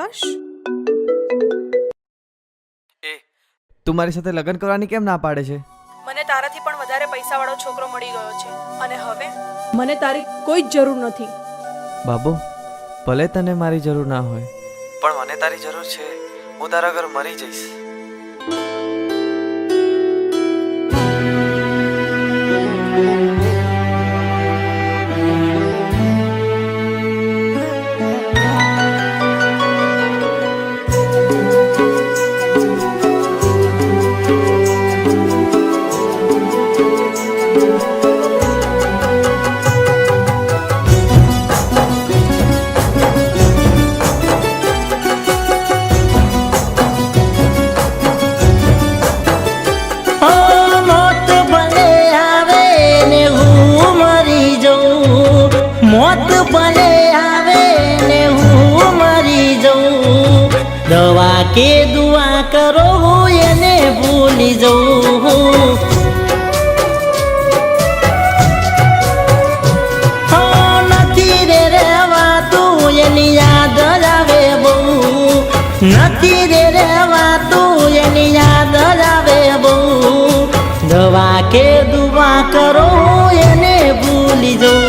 આકાશ, તું મારી સાથે લગ્ન કરવાની કેમ ના પાડે છે? મને તારાથી પણ વધારે પૈસાવાળો છોકરો મળી ગયો છે અને હવે મને તારી કોઈ જ જરૂર નથી. બાબુ, ભલે તને મારી જરૂર ના હોય, પણ મને તારી જરૂર છે. હું તારા ઘર મરી જઈશ. મોત ભલે આવે ને હું મરી જઉં, દવા કે દુઆ કરો એને ભૂલી જઉં. નથી રે રહેવાતું એની યાદ આવે બહુ, નથી રે રહેવાતું એની યાદ આવે બહુ, દવા કે દુઆ કરો એને ભૂલી જઉં.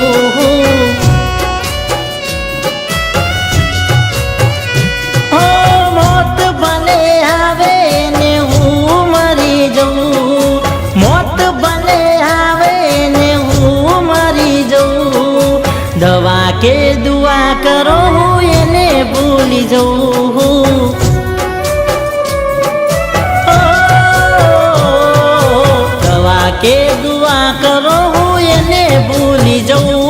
દવા કે દુઆ કરો એને ભૂલી જઉં. દવા કે દુઆ કરો એને ભૂલી જઉં.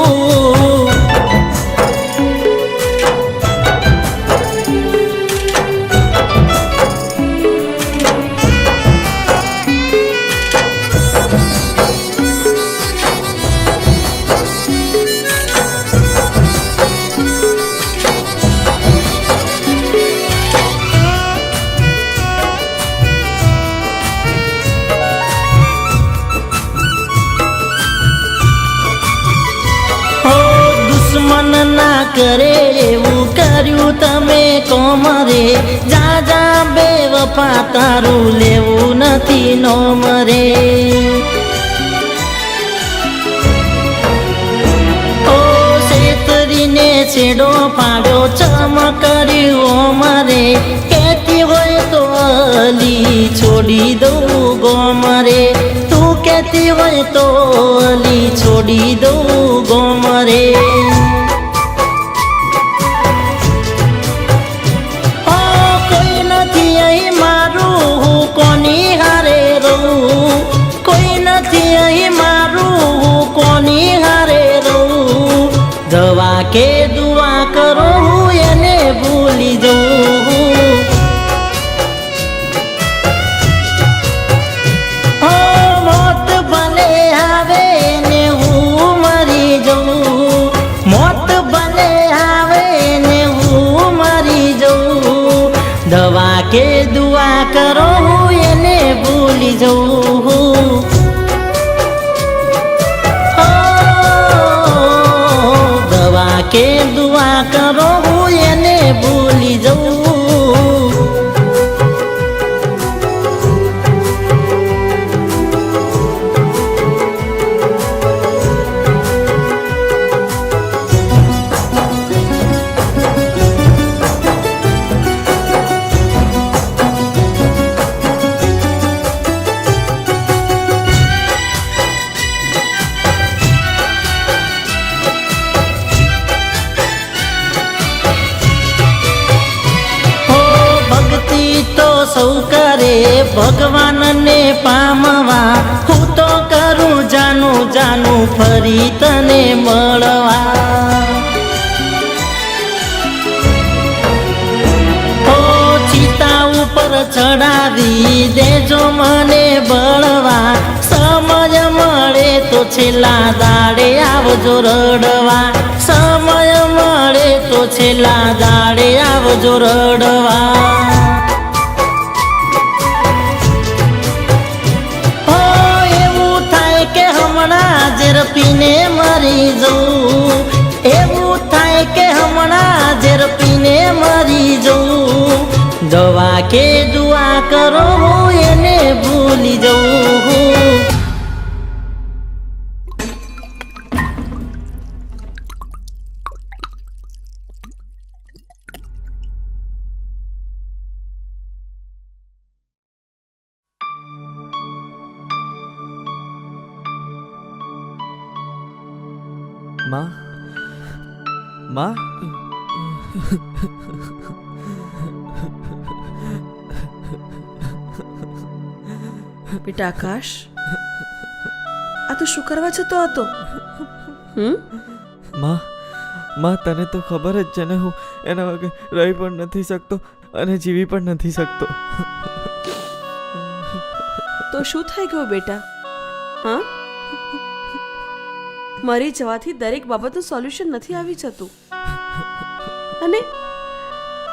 ના કરે એવું કર્યું તમે કોમ રે, જા જા બેવફા તારું લેવું નથી નોમ રે. ઓ શેતરીને છેડો પાડ્યો ચમ કર્યું મારે, કહેતી હોય તો અલી છોડી દઉં ગોમ રે, તું કહેતી હોય તો અલી છોડી દઉં ગોમ રે. કોની હારે રહું, કોઈ નથી અહીં મારું, કોની હારે રહું, દવા કે દુઆ કરો એને ભૂલી જઉં. મોત ભલે આવે ને હું મરી જઉં, મોત ભલે આવે ને હું મરી જઉં, દવા કે દુઆ કરો એને ભૂલી જઉં. દવા કે દુઆ કરો એને ભૂલી જઉં. સૌ કરે ભગવાનને પામવા, હું તો કરું જાનું જાનું ફરી તને મળવા. ઓ ચિતા ઉપર ચડાવી દેજો મને બળવા, સમય મળે તો છેલ્લા દાડે આવજો રડવા, સમય મળે તો છેલ્લા દાડે આવજો રડવા. ઝેરપીને મરી જઉં, એવું થાય કે હમણાં ઝેરપીને મરી જઉં, દવા કે દુઆ કરો હું એને ભૂલી જઉં. માં માં બેટા આકાશ, આ તો શું કરવા જતો હતો? માં માં તને તો ખબર જ છે ને, હું એના વગર રહી પણ નથી શકતો અને જીવી પણ નથી શકતો. તો શું થઈ ગયું બેટા? હા, મરી જવાથી દરેક બાબતનું સોલ્યુશન નથી આવી જતું, અને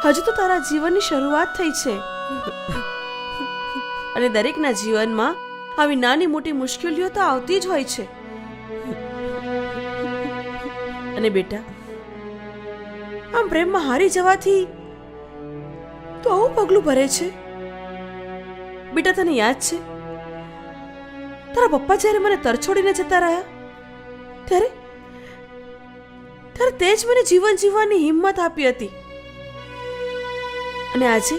હજુ તો તારા જીવનની શરૂઆત થઈ છે, અને દરેકના જીવનમાં આવી નાની મોટી મુશ્કેલીઓ તો આવતી જ હોય છે. અને બેટા, આમ પ્રેમમાં હારી જવાથી તો આવું પગલું ભરે છે. બેટા, તને યાદ છે તારા પપ્પા જ્યારે મને તરછોડીને જતા રહ્યા ત્યારે તે જ મને જીવન જીવવાની હિંમત આપી હતી. અને આજે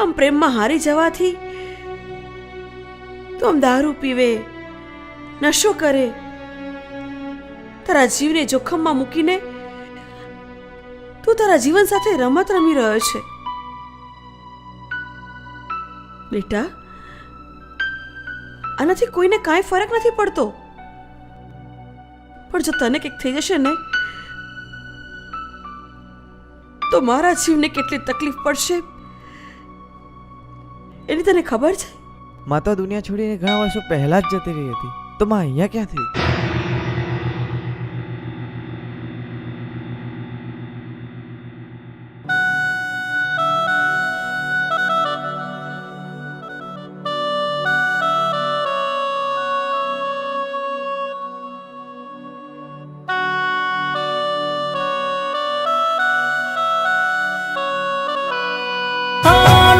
આમ પ્રેમમાં હારી જવાથી તું આમ દારૂ પીવે, નશો કરે, તારા જીવને જોખમમાં મૂકીને તું તારા જીવન સાથે રમત રમી રહ્યો છે. બેટા, આનાથી કોઈને કાંઈ ફરક નથી પડતો, પણ જો તને કંઈક થઈ જશે ને તો મારા જીવને કેટલી તકલીફ પડશે એની તને ખબર છે? માં તો દુનિયા છોડીને ઘણા વર્ષો પહેલા જ જતી રહી હતી, તો માં અહીંયા ક્યાંથી?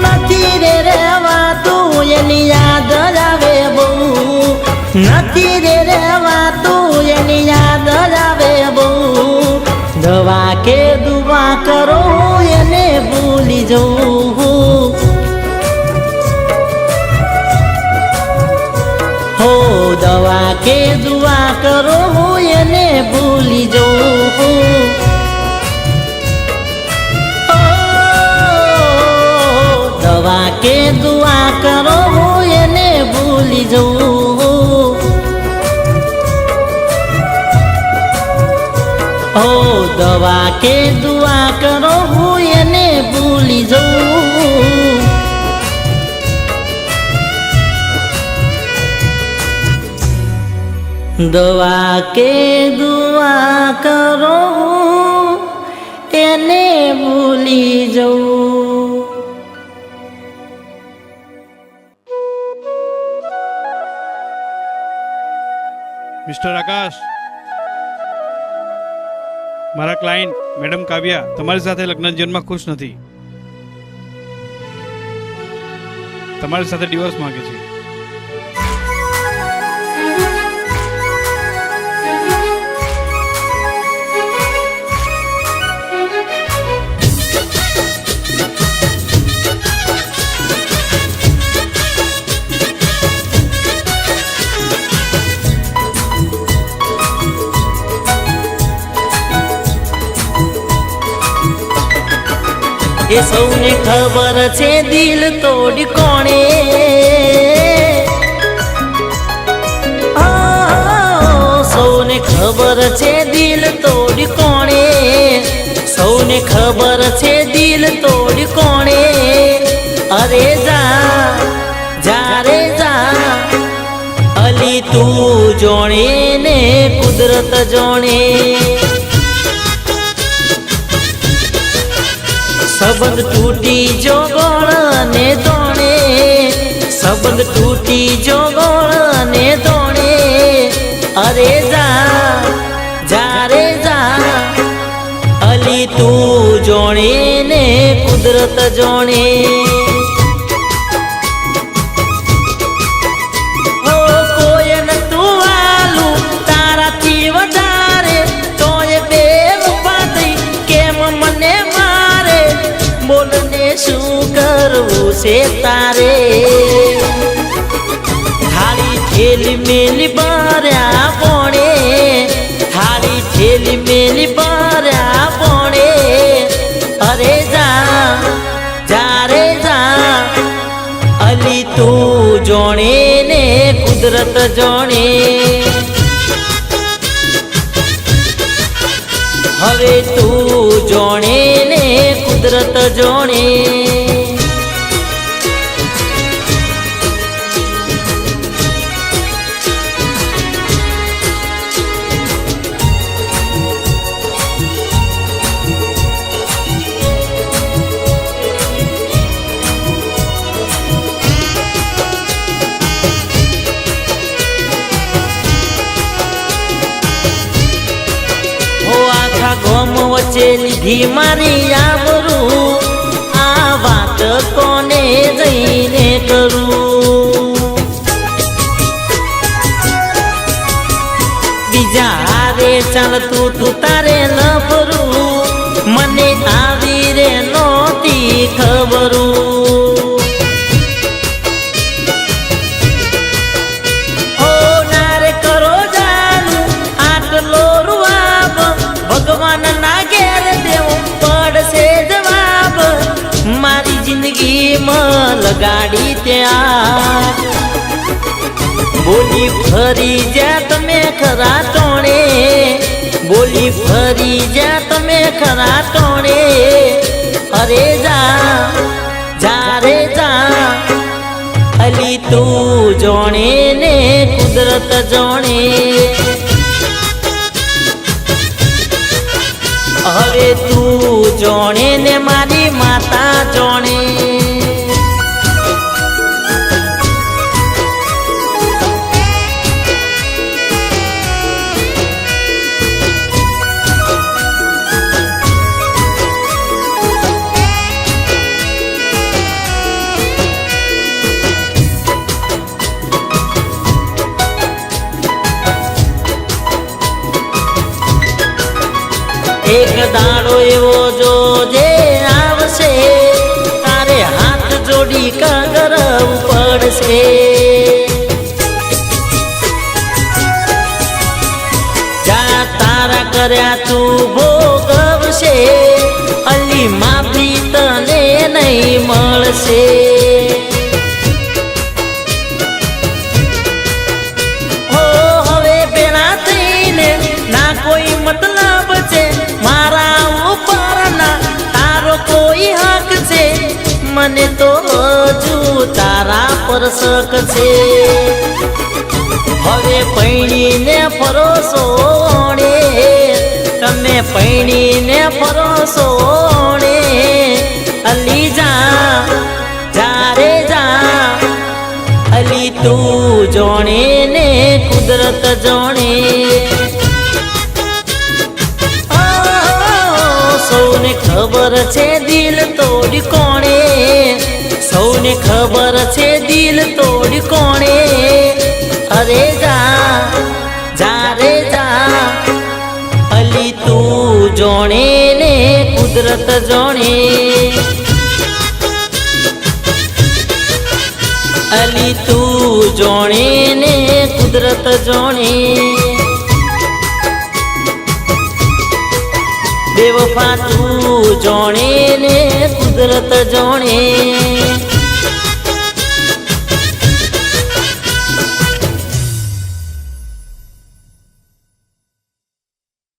નથી રે રેવાતું એની યાદ આવે બહુ, નથી રે રેવાતું એની યાદ આવે બહુ. દવા કે દુઆ કરો એને ભૂલી જવું. હો દવા કે દુઆ કરો એને ભૂલી જવું. દવા કે દુઆ કરો હું એને ભૂલી જઉં. ઓ દવા કે દુઆ કરો હું એને ભૂલી જઉં. દવા કે દુઆ કરો એને ભૂલી જઉં. મિસ્ટર આકાશ, મારા ક્લાયન્ટ મેડમ કાવ્યા તમારી સાથે લગ્ન જીવનમાં ખુશ નથી, તમારી સાથે ડિવોર્સ માંગે છે. એ સૌને ખબર છે દિલ તોડી કોણે, સૌને ખબર છે દિલ તોડી કોણે, સૌને ખબર છે દિલ તોડી કોણે. અરે જા જા રે જા અલી તું જોણે ને કુદરત જોણે. સંબંધ તૂટી જો ગોળ ને દોણે, સંબંધ તૂટી જો ગોળ ને દોણે. અરે જા જા રે જા અલી તું જોણે ને કુદરત જોણે હો કોઈ નતું વાલું તારાથી વધારે તોય બે વફા થઈ કેમ મને મારે બોલને શું કરવું છે તારે થાળી થેલી મેલી ભર્યા પોણે થાળી થેલી મેલી ભર્યા પોણે અરે જા રે જા અલી તું જોણે ને કુદરત જોણે હવે તું જોણે ને કુદરત જોણે ગોમ વચ્ચે લીધી મારી આબરૂ આ વાત કોને જઈને કરું બીજા હારે ચાલતું તું તારે ન ફરું મને આવી રે નહોતી ખબરું હો નારે કરો જાનું આટલો રૂઆબ ભગવાન ના ઘેર દેવું પડશે જવાબ મારી જિંદગીમાં લગાડી ત્યાં બોલી ફરી જ્યાં તમે ખરા ટોણે બોલી ફરી જ્યાં તમે ખરા ટોણે અરે જા રે જા અલી તું જોણે ને કુદરત જોણે હવે તું જોણે ને મારી માતા જોણે એક દાડો એવો જોજે આવશે તારે હાથ જોડી કરવું પડશે જા તારા કર્યા તું ભોગવશે અલી માફી તને નહીં મળશે હો હવે પેલા થઈને ના કોઈ મતલબ છે મારા ઉપરના તારો કોઈ હક છે મને તો હજુ તારા પર શક છે હવે પૈણીને ફરોશોણે તમે પૈણીને ફરોશોણે અલી જા રે જા અલી તું જોણે ને કુદરત જોણે સૌને ખબર છે દિલ તોડી કોણે સૌને ખબર છે દિલ તોડી કોણે અરે જા રે જા અલી તું જોણે ને કુદરત જોણે અલી તું જોણે ને કુદરત જોણે બેવફા તું જોણે ને કુદરત જોણે